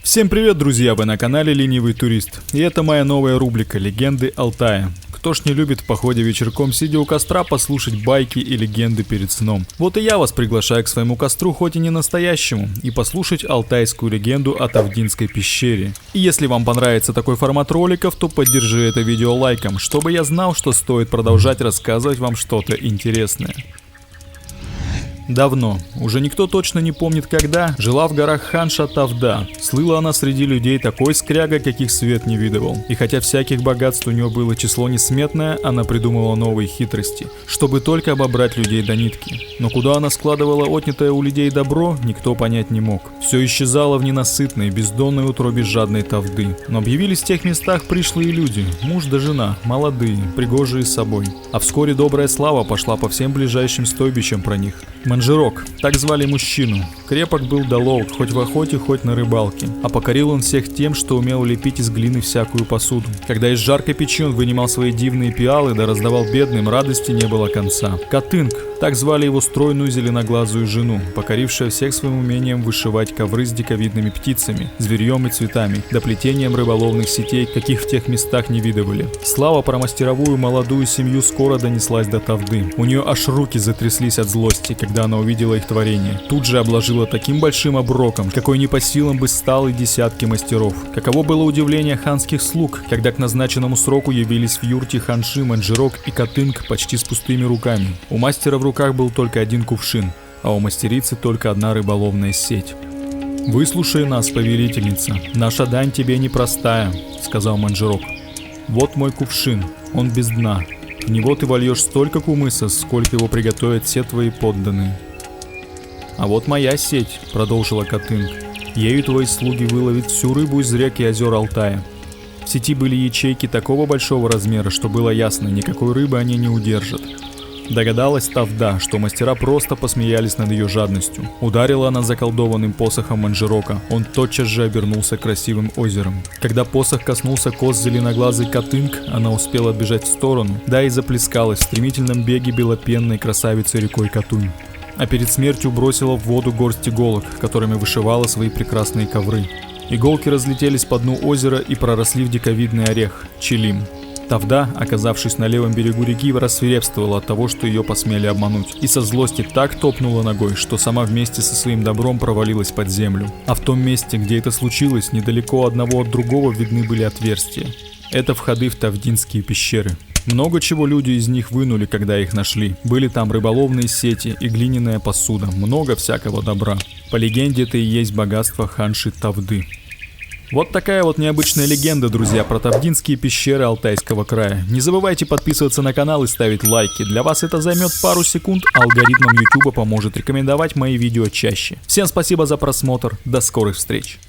Всем привет, друзья, вы на канале Ленивый Турист, и это моя новая рубрика «Легенды Алтая». Кто ж не любит в походе вечерком, сидя у костра, послушать байки и легенды перед сном. Вот и я вас приглашаю к своему костру, хоть и не настоящему, и послушать алтайскую легенду о Тавдинской пещере. И если вам понравится такой формат роликов, то поддержи это видео лайком, чтобы я знал, что стоит продолжать рассказывать вам что-то интересное. Давно, уже никто точно не помнит когда, жила в горах ханша Тавда. Слыла она среди людей такой скрягой, каких свет не видывал. И хотя всяких богатств у нее было число несметное, она придумала новые хитрости, чтобы только обобрать людей до нитки. Но куда она складывала отнятое у людей добро, никто понять не мог. Все исчезало в ненасытной, бездонной утробе жадной Тавды. Но объявились в тех местах пришлые люди, муж да жена, молодые, пригожие с собой. А вскоре добрая слава пошла по всем ближайшим стойбищам про них. Манжирок, так звали мужчину. Крепок был да ловок, хоть в охоте, хоть на рыбалке. А покорил он всех тем, что умел лепить из глины всякую посуду. Когда из жаркой печи он вынимал свои дивные пиалы, да раздавал бедным, радости не было конца. Катынг, так звали его стройную зеленоглазую жену, покорившая всех своим умением вышивать ковры с диковидными птицами, зверьем и цветами, да плетением рыболовных сетей, каких в тех местах не видывали. Слава про мастеровую молодую семью скоро донеслась до Тавды. У нее аж руки затряслись от злости, когда она увидела их творение. Тут же обложила таким большим оброком, какой не по силам бы стал и десятки мастеров. Каково было удивление ханских слуг, когда к назначенному сроку явились в юрте ханши Манжирок и Катынг почти с пустыми руками. У мастера в руках был только один кувшин, а у мастерицы только одна рыболовная сеть. «Выслушай нас, повелительница, наша дань тебе непростая», — сказал Манжирок. «Вот мой кувшин, он без дна. В него ты вольешь столько кумыса, сколько его приготовят все твои подданные». «А вот моя сеть», — продолжила Катынг. «Ею твои слуги выловят всю рыбу из рек и озер Алтая». В сети были ячейки такого большого размера, что было ясно, никакой рыбы они не удержат. Догадалась Тавда, что мастера просто посмеялись над ее жадностью. Ударила она заколдованным посохом Манжирока, он тотчас же обернулся красивым озером. Когда посох коснулся кос зеленоглазый Катынг, она успела отбежать в сторону, да и заплескалась в стремительном беге белопенной красавицы рекой Катунь. А перед смертью бросила в воду горсть иголок, которыми вышивала свои прекрасные ковры. Иголки разлетелись по дну озера и проросли в диковидный орех – чилим. Тавда, оказавшись на левом берегу реки, рассвирепствовала от того, что ее посмели обмануть, и со злости так топнула ногой, что сама вместе со своим добром провалилась под землю. А в том месте, где это случилось, недалеко одного от другого видны были отверстия. Это входы в Тавдинские пещеры. Много чего люди из них вынули, когда их нашли. Были там рыболовные сети и глиняная посуда, много всякого добра. По легенде, это и есть богатство ханши Тавды. Вот такая вот необычная легенда, друзья, про Тавдинские пещеры Алтайского края. Не забывайте подписываться на канал и ставить лайки. Для вас это займет пару секунд, а алгоритмам YouTube поможет рекомендовать мои видео чаще. Всем спасибо за просмотр, до скорых встреч.